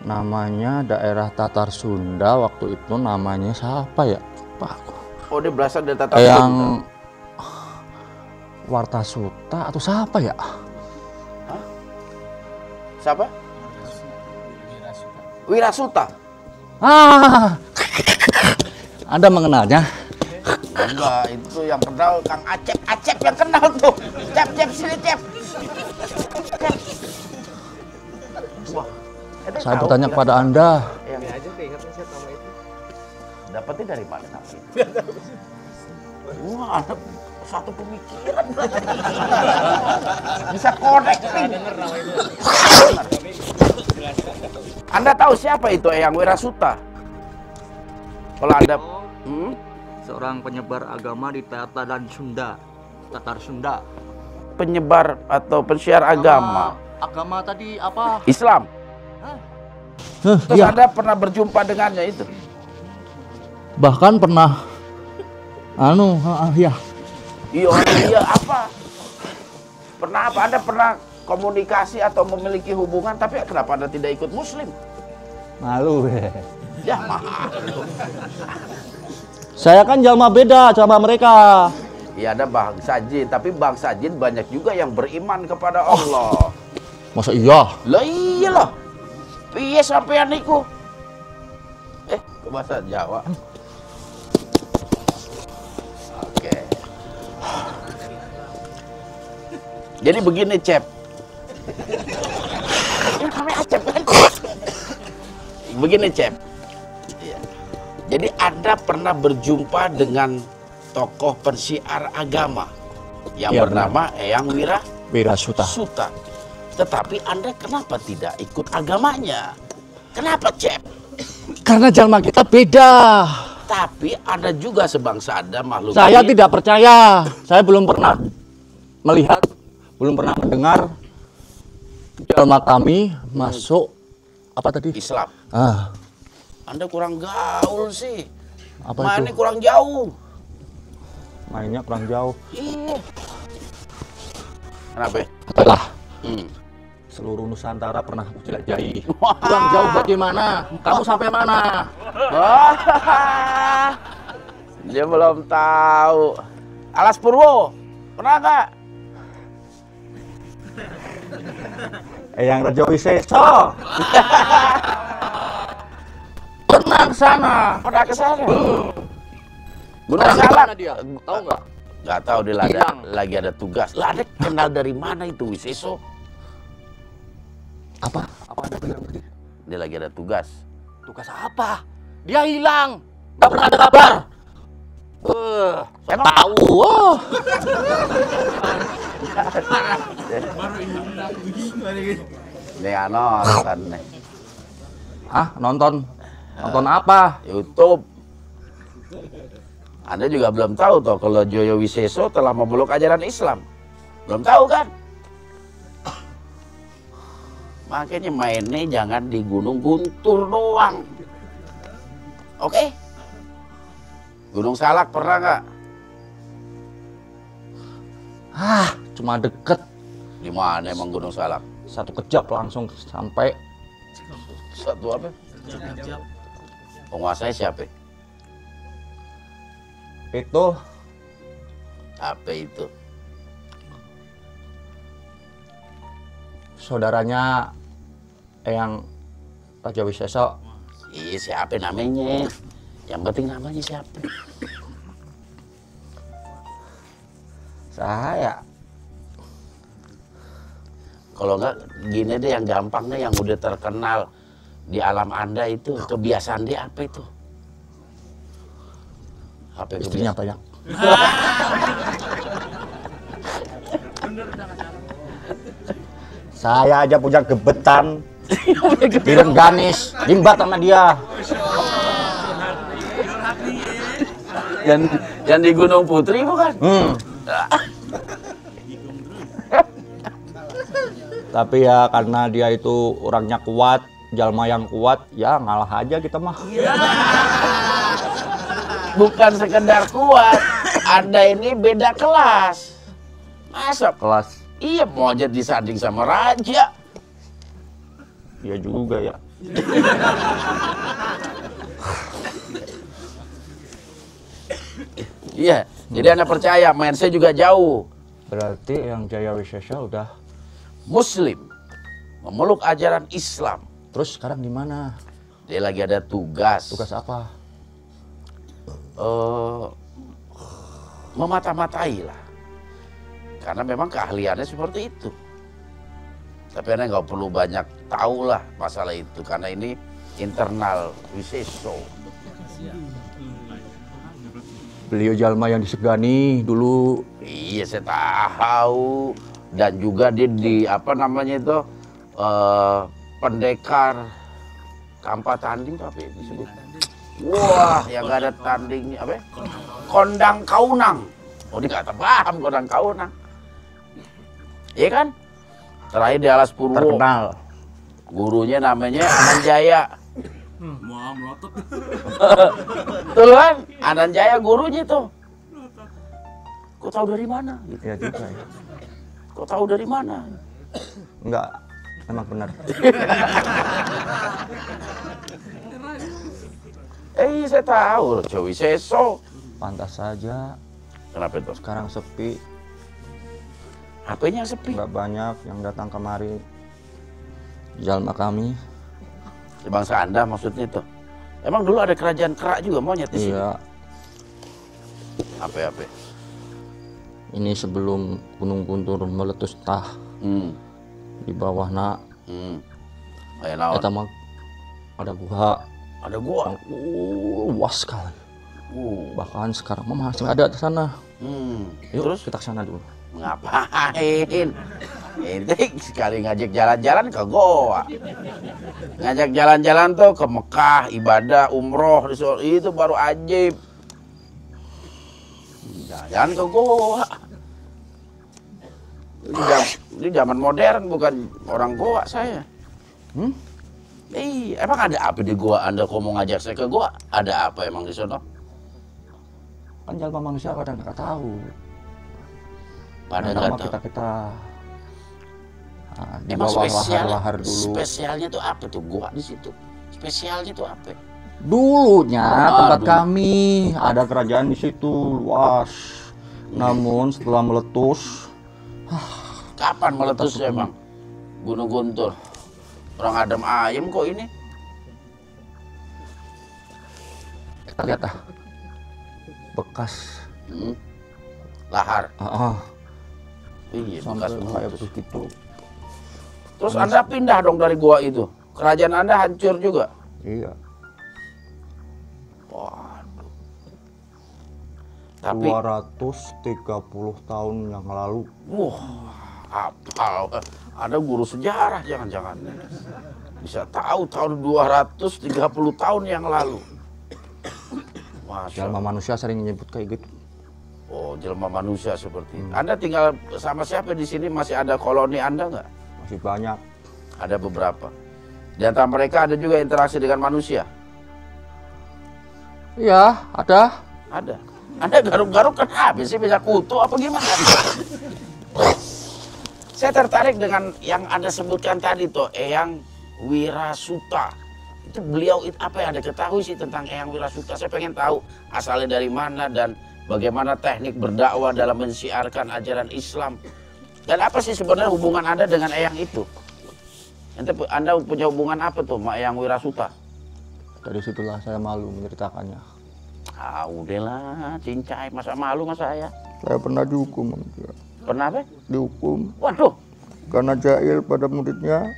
Namanya daerah Tatar Sunda, waktu itu namanya siapa ya? Pak. Oh, dia berasal dari Tatar Eyang Sunda. Wartasuta atau siapa ya? Hah? Siapa? Wirasuta. Anda mengenalnya? Enggak, itu yang kenal Kang Acep. Acep yang kenal tuh. Cep, sini Cep. Cep. Wah, Saya bertanya kepada Anda. Dapatnya dari mana namanya? Wah, ada satu pemikiran. Bisa connecting. Anda tahu siapa itu Eyang Wirasuta? Kalau Anda Seorang penyebar agama di Tatar Sunda. Tatar Sunda. penyebar atau pensiar agama Agama tadi apa? Islam. Terus Iya. Anda pernah berjumpa dengannya itu? Bahkan pernah ya. Iya apa? Pernah apa? Anda pernah komunikasi atau memiliki hubungan, tapi kenapa Anda tidak ikut Muslim? Malu. Ya malu. Saya kan jalma beda sama mereka. Ya ada bangsa jin, tapi bangsa jin banyak juga yang beriman kepada Allah. Masa iya? Lah iyalah. Piye sampean niku? Ke bahasa Jawa. Oke. Jadi begini, Cep. Ini namanya Cep kan? Begini, Cep. Iya. Jadi Anda pernah berjumpa dengan tokoh pensiar agama yang Ya, bernama Eyang Wirasuta. Suta. Tetapi Anda kenapa tidak ikut agamanya? Kenapa, Cep? Karena jalma kita beda. Tapi Anda juga sebangsa Anda makhluk. Saya ini. tidak percaya. Saya belum pernah melihat, belum pernah mendengar jalma kami masuk apa tadi? Islam. Ah, Anda kurang gaul sih. apa Mainnya itu? kurang jauh. Mainnya kurang jauh. Iya. Kenapa? Lah, Hmm. seluruh Nusantara pernah aku jelajahi. Kurang jauh bagaimana? Kamu sampai mana? Wah, dia belum tahu. Alas Purwo, pernah nggak? Yang Rejo Wiseso. Pernah ke sana. Pernah ke sana? Gunung Orang Salak. mana dia? Tahu nggak? Nggak tahu dia Hilang. lagi ada tugas. Lah, Anda kenal dari mana itu Wiseso? Apa? Apa ada bilang tadi? Dia lagi ada tugas. Tugas apa? Dia hilang. Nggak pernah ada kabar. Emang Tahu. Oh. Nih nonton nih. Ah, nonton. Nonton apa? YouTube. Anda juga belum tahu toh kalau Joyo Wiseso telah memeluk ajaran Islam. Belum tahu kan? Makanya mainnya jangan di Gunung Guntur doang. Oke? Gunung Salak pernah nggak? Ah, cuma deket. Di mana emang Gunung Salak? Satu kejap langsung sampai. Satu apa? Penguasanya siapa? Itu Apa itu? saudaranya yang Raja Wiseso. Iya, siapa namanya? Yang penting namanya siapa? Saya. Kalau enggak gini deh yang gampang deh, yang udah terkenal di alam Anda itu kebiasaan dia apa itu? Apa Istrinya kebiasaan? banyak. Saya aja punya gebetan di Rengganis, limbat sama dia. Yang di Gunung Putri bukan? Tapi ya karena dia itu orangnya kuat, jalma yang kuat, ya ngalah aja kita mah. Bukan sekedar kuat, Anda ini beda kelas. Masa? Kelas. Iya, mau aja disanding sama raja. Iya juga ya. Iya, jadi Anda percaya, main saya juga jauh. Berarti yang Jaya Wiseso udah. Muslim, memeluk ajaran Islam. Terus sekarang di mana? Dia lagi ada tugas. Tugas apa? Memata-matai lah. Karena memang keahliannya seperti itu. Tapi Anda nggak perlu banyak tahu lah masalah itu. Karena ini internal Wiseso. Beliau jalma yang disegani dulu. Iya, saya tahu. Dan juga dia di apa namanya itu pendekar tanpa tanding apa ya disebut? Wah, yang nggak ada tandingnya apa? Kondang Kaunang. Oh, dia nggak paham Kondang Kaunang. Iya kan? Terakhir di Alas Purwo. Terkenal. Gurunya namanya Ananjaya. Betul kan? Ananjaya gurunya tuh. Kau tahu dari mana? Gitu. Iya juga ya. Kau tahu dari mana? Enggak, emang benar. Saya tahu, Joyo Wiseso. Pantas saja Kenapa itu? Sekarang sepi, HP-nya sepi. nggak banyak yang datang kemari. Jalma kami. Di bangsa Anda maksudnya itu. Emang dulu ada kerajaan Kera juga monyet di sini? Iya, Apa? ini sebelum Gunung Guntur meletus tah di bawah nak. Kayak naon? Eta mah ada gua Ada gua. luas sekali. Bahkan sekarang mah masih ada di sana. Yuk Terus kita ke sana dulu. ngapain? Ini sekali ngajak jalan-jalan ke goa. Ngajak jalan-jalan tuh ke Mekah, ibadah, umroh, itu baru ajaib. Jalan ke goa. Ini zaman modern, bukan orang goa saya. Emang ada apa di goa? Anda kok mau ngajak saya ke goa? Ada apa emang di sana? Kan jalma manusia kadang nggak tahu. Pada Nama nggak tahu. kita di Emang bawah lahar-lahar dulu. spesialnya tuh apa tuh goa di situ? Spesialnya tuh apa? Dulunya tempat dulu. kami ada kerajaan di situ luas. Namun setelah meletus, Kapan meletusnya emang? Gunung Guntur. Orang adem ayem kok ini. kita lihat bekas Lahar. Iya, bekas sampai kayak meletus. begitu. Terus Anda pindah dong dari gua itu. Kerajaan Anda hancur juga. Iya. Waduh. Tapi 230 tahun yang lalu. wah, apa? Ada guru sejarah jangan-jangan. Bisa tahu tahun 230 tahun yang lalu. Masya Jalma manusia sering nyebut kayak gitu. Oh, jelma manusia seperti itu. Anda tinggal sama siapa di sini? Masih ada koloni Anda nggak? Masih banyak. Ada beberapa. Di antara mereka ada juga interaksi dengan manusia. Iya, ada. Ada. Anda garuk-garuk kenapa sih, bisa kutu apa gimana? Saya tertarik dengan yang Anda sebutkan tadi tuh, Eyang Wirasuta. Itu beliau apa yang Anda ketahui sih tentang Eyang Wirasuta? Saya pengen tahu asalnya dari mana dan bagaimana teknik berdakwah dalam mensiarkan ajaran Islam. Dan apa sih sebenarnya hubungan Anda dengan Eyang itu? Anda punya hubungan apa tuh sama Eyang Wirasuta? Dari situlah saya malu menceritakannya. Ah udahlah, cincai, masa malu sama saya? Saya pernah dihukum. Pernah apa? Dihukum Waduh, karena jahil pada muridnya.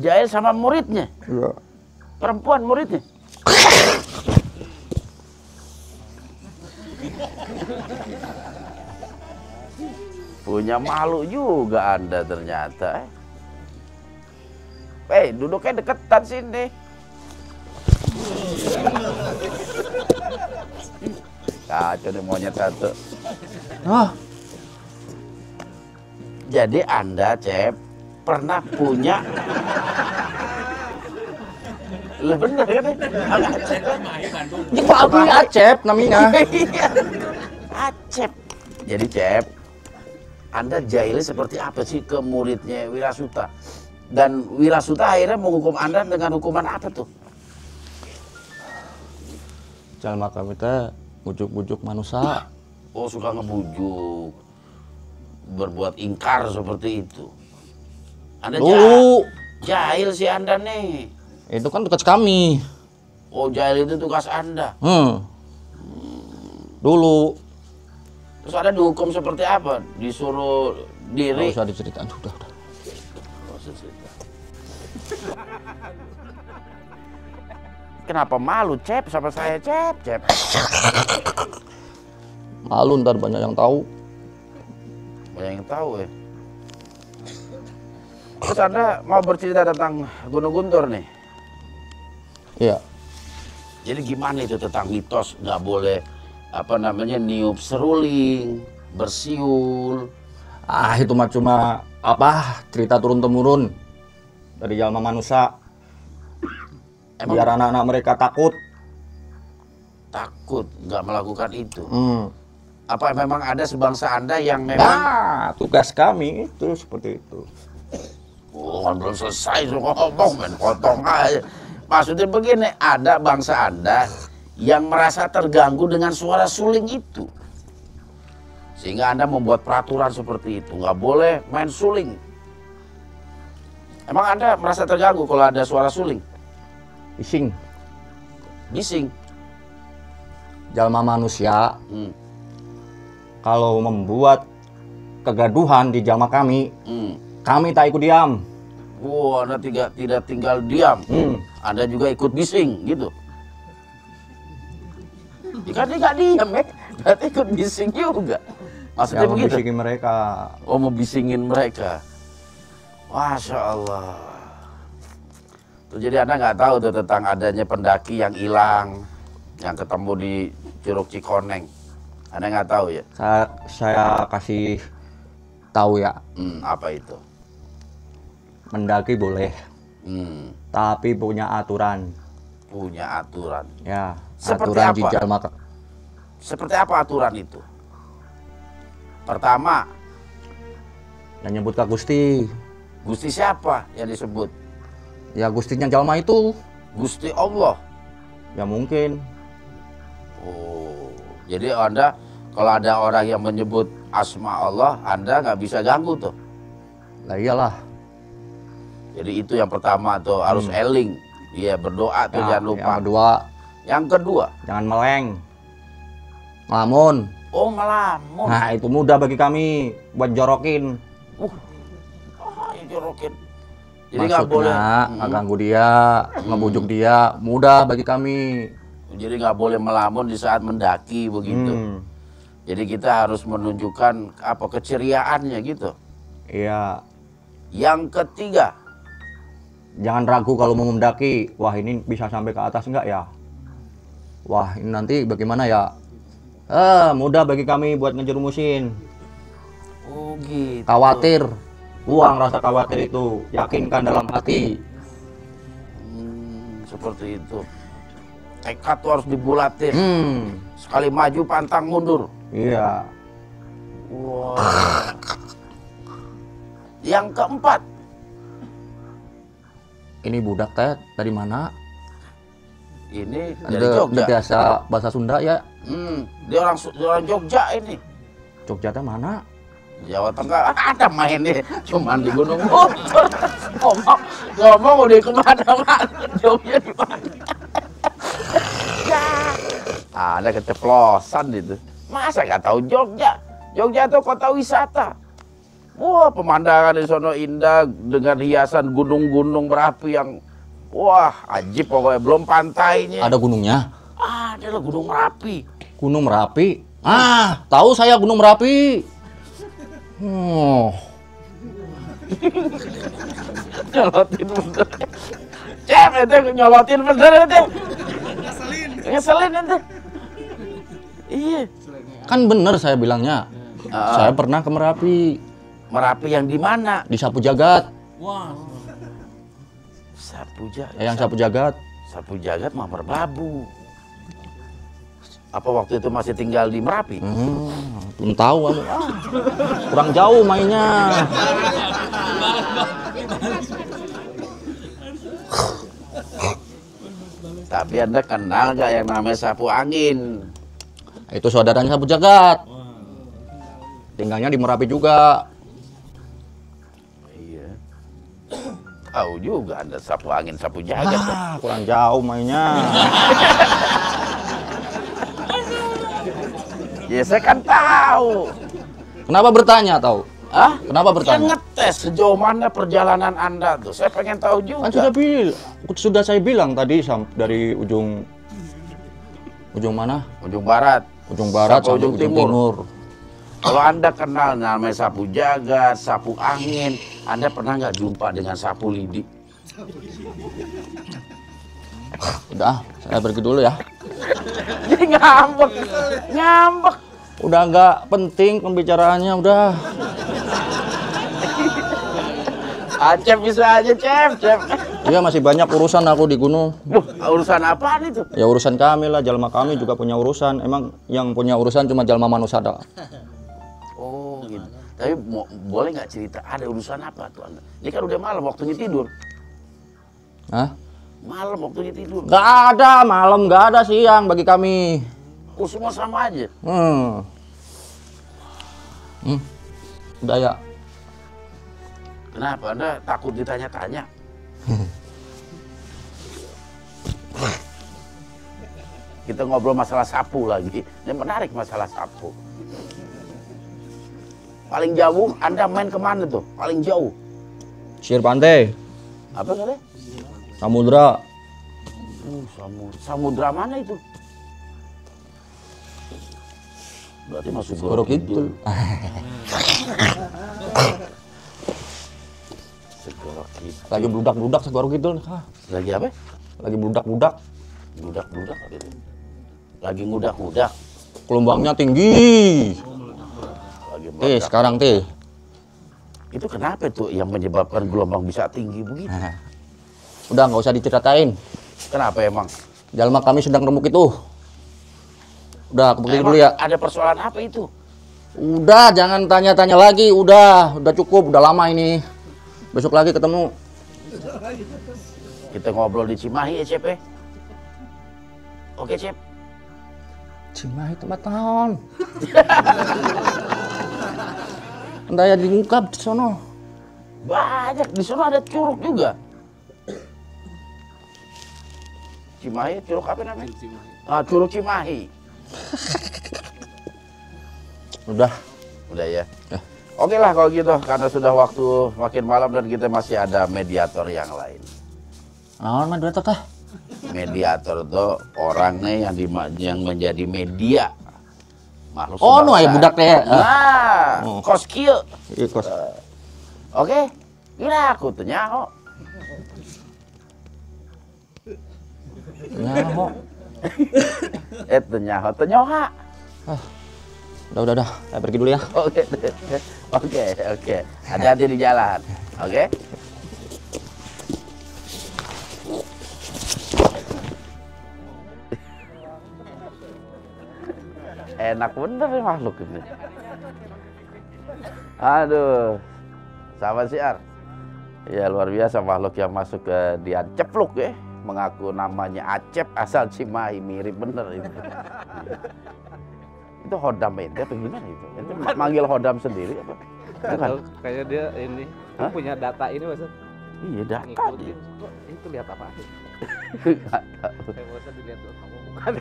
jahil sama muridnya? Ya. Perempuan muridnya? Punya malu juga Anda ternyata. Duduknya deketan sini. Kacau nih monyet satu. Jadi Anda, Cep, pernah punya... Lah bener kan? Acep kan? Ini Pak Abu Acep namanya. Iya, Acep. Jadi Cep, Anda jahilnya seperti apa sih ke muridnya Wirasuta? Dan Wirasuta akhirnya menghukum Anda dengan hukuman apa tuh? Jalma kami teh bujuk-bujuk manusia. Oh, suka ngebujuk, berbuat ingkar seperti itu. Anda Dulu jahil sih Anda nih. itu kan tugas kami. Oh, jahil itu tugas Anda. Dulu. Terus Anda dihukum seperti apa? Disuruh diri? Nggak usah diceritain, udah. Nggak usah cerita. Kenapa malu, Cep, sama saya, Cep? Malu ntar banyak yang tahu. Banyak yang tahu ya. Terus Anda mau bercerita tentang Gunung Guntur nih? Iya. Jadi gimana itu tentang mitos nggak boleh niup seruling, bersiul? Itu mah cuma cerita turun temurun dari jalma manusia. Emang Biar anak-anak mereka takut. takut nggak melakukan itu? Apa memang ada sebangsa Anda yang memang... Nah, tugas kami itu seperti itu. Oh, kan belum selesai ngomong, men potong aja. Maksudnya begini, ada bangsa Anda yang merasa terganggu dengan suara suling itu. Sehingga Anda membuat peraturan seperti itu, nggak boleh main suling. Emang Anda merasa terganggu kalau ada suara suling? Bising. Bising. Jalma manusia kalau membuat kegaduhan di jalma kami, kami tak ikut diam. Wah, Anda tidak tinggal diam. Anda juga ikut bising gitu. Jika dia nggak diam, berarti ikut bising juga. Maksudnya Ya, begitu? membisiki mereka. Oh, membisingin mereka. Masya Allah. Tuh, jadi Anda nggak tahu tuh tentang adanya pendaki yang hilang, yang ketemu di Curug Cikoneng. Anda nggak tahu ya? Saya kasih tahu ya, Apa itu? mendaki boleh, tapi punya aturan. Punya aturan. Ya, Seperti aturan di apa? jalma. Seperti apa aturan itu? Pertama, Dan nyebut Kak Gusti. Gusti siapa yang disebut? Ya Gustinya jalma itu. Gusti Allah. Ya mungkin. Oh, jadi Anda kalau ada orang yang menyebut asma Allah, Anda nggak bisa ganggu tuh. Lah iyalah. Jadi itu yang pertama tuh, harus eling. Iya, berdoa tuh jangan lupa. Yang kedua, Yang kedua, jangan meleng. Ngelamun. oh ngelamun. Nah, itu mudah bagi kami buat jorokin. Jorokin. Jadi nggak boleh. Maksudnya, nggak ganggu dia, ngebujuk dia, mudah bagi kami. Jadi nggak boleh melamun di saat mendaki begitu. Jadi kita harus menunjukkan apa keceriaannya gitu. Iya. Yang ketiga, Jangan ragu kalau mau mendaki. Wah, ini bisa sampai ke atas enggak ya? Wah, ini nanti bagaimana ya? Mudah bagi kami buat ngejerumusin. oh gitu. Khawatir. Buang rasa khawatir itu. Yakinkan dalam hati. Seperti itu. Tekad tuh harus dibulatin. Sekali maju pantang mundur. Iya. Wah. Yang keempat, Ini budak teh dari mana? ini dari Udah Jogja. biasa bahasa Sunda ya? Dia orang Jogja ini. Jogja teh mana? Jawa Tengah ada main nih, cuman di Gunung Motor. ngomong udah kemana-mana. Jogja di mana? Ya, ada keceplosan itu. Masa nggak tahu Jogja? Jogja itu kota wisata. Wah, pemandangan di sono indah dengan hiasan gunung-gunung berapi yang wah, ajib pokoknya. Belum pantainya. Ada gunungnya? Ada lah Gunung Merapi. Gunung Merapi? Tahu saya Gunung Merapi. Nyolotin bener. Cem, itu nyolotin bener itu. Ngeselin itu. Iya. Kan bener saya bilangnya. Saya pernah ke Merapi. Merapi yang di mana? Di Sapu Jagat. Sapu Jagat. Yang Sapu Jagat. Sapu Jagat mah Merbabu. Apa waktu itu masih tinggal di Merapi? Belum tahu kamu. Kurang jauh mainnya. Tapi Anda kenal gak yang namanya Sapu Angin? Itu saudaranya Sapu Jagat. Tinggalnya di Merapi juga. Iya. Tahu juga Anda Sapu Angin, Sapu Jagat. Kurang jauh mainnya. Ya saya kan tahu. Kenapa bertanya tahu? Kenapa Kan bertanya? ngetes sejauh mana perjalanan Anda tuh. Saya pengen tahu juga. Kan sudah saya bilang tadi dari ujung mana? Ujung barat. Ujung barat Sampai sampai ujung ujung timur. timur. Kalau Anda kenal namanya Sapu Jagat, Sapu Angin, Anda pernah nggak jumpa dengan Sapu Lidi? Udah, saya pergi dulu ya. Jadi ngambek. Udah nggak penting pembicaraannya, udah. Cep bisa aja, Cep. Iya, masih banyak urusan aku di gunung. Urusan apaan itu? Ya urusan kami lah, jalma kami juga punya urusan. Emang yang punya urusan cuma jalma manusia dah. Oh gitu. Tapi boleh nggak cerita ada urusan apa tuh Anda? Ini kan udah malam waktunya tidur. Hah? Malam waktunya tidur. Nggak ada malam, nggak ada siang bagi kami. Oh semua sama aja. Udah ya. Kenapa Anda takut ditanya-tanya? Kita ngobrol masalah sapu lagi. Ini menarik masalah sapu. Paling jauh Anda main kemana tuh? Paling jauh? Sisir pantai, Apa katanya? samudra. Samudra mana itu? Berarti masuk Segoro Kidul. Segoro Kidul. Lagi bludak-bludak Segoro Kidul. Lagi apa? Lagi bludak-bludak. Budak-budak apa itu? Lagi ngudak-ngudak. Gelombangnya tinggi. Lagi Tih, meledak. sekarang tih. Itu kenapa tuh yang menyebabkan gelombang bisa tinggi begitu? Udah nggak usah diceritain. Kenapa emang? Jalma kami sedang remuk itu. Udah, aku pergi dulu ya. Ada persoalan apa itu? Udah, jangan tanya-tanya lagi. Udah cukup. Udah lama ini. Besok lagi ketemu. Kita ngobrol di Cimahi ya, Cep ya? Oke, Cep. Cimahi tempat tahun. Daya diungkap di sono. Banyak, di sana ada curug juga. Cimahi, curug apa namanya? Curug Cimahi. Udah. Udah ya. Oke lah kalau gitu, karena sudah waktu makin malam dan kita masih ada mediator yang lain. Naon mah duet teh? Mediator tuh orangnya yang menjadi media. Makhluk Oh, nu aya sebangsa. budak teh. Nah, kos kieu. Iya, kos. Oke, kira aku teh nyaho. Nyaho. Teh nyaho. Udah. Saya pergi dulu ya. Oke. Hati-hati di jalan. Oke. Enak bener nih makhluk ini. Aduh, sahabat siar. Ya luar biasa makhluk yang masuk ke Dian Cepluk ya. Mengaku namanya Acep asal Cimahi, mirip bener itu. Itu Hodam ente apa gimana itu? Ente manggil Hodam sendiri apa? Bukan. Kayak dia ini punya data ini Mas. Iya data. Ngikutin. Itu lihat apa? Nggak tahu. Kayak usah dilihat tuh kamu bukan.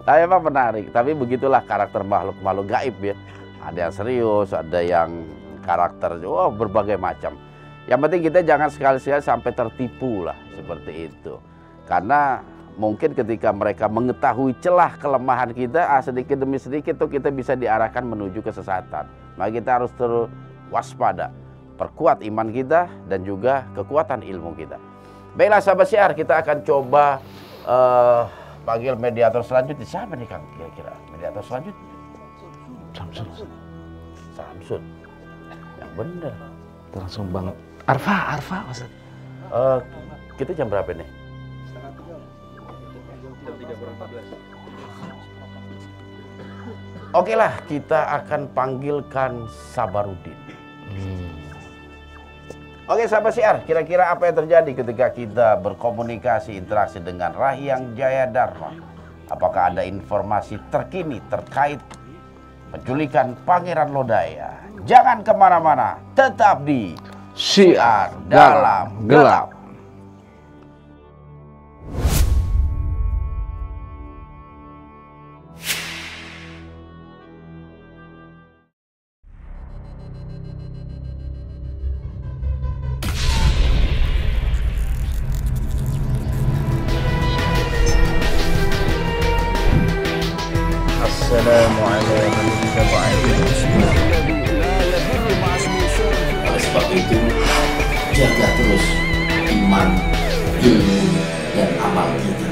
Tapi emang menarik, tapi begitulah karakter makhluk-makhluk gaib ya. Ada yang serius, ada yang karakter, berbagai macam. Yang penting kita jangan sekali-sekali sampai tertipu lah, seperti itu. Karena mungkin ketika mereka mengetahui celah kelemahan kita, sedikit demi sedikit tuh kita bisa diarahkan menuju kesesatan. Maka kita harus terus waspada, perkuat iman kita dan juga kekuatan ilmu kita. Baiklah sahabat siar, kita akan coba panggil mediator selanjutnya. Siapa nih Kang kira-kira mediator selanjutnya? Samsun. Yang bener. Langsung banget. Arfa Mas. Kita jam berapa nih? Oke lah, kita akan panggilkan Sabarudin. Oke sahabat siar, kira-kira apa yang terjadi ketika kita berkomunikasi, interaksi dengan Rahyang Jaya Dharma? Apakah ada informasi terkini terkait penculikan Pangeran Lodaya? Jangan kemana-mana, tetap di Siar Dalam Gelap. Oleh sebab itu, jaga terus iman, ilmu, dan amal kita.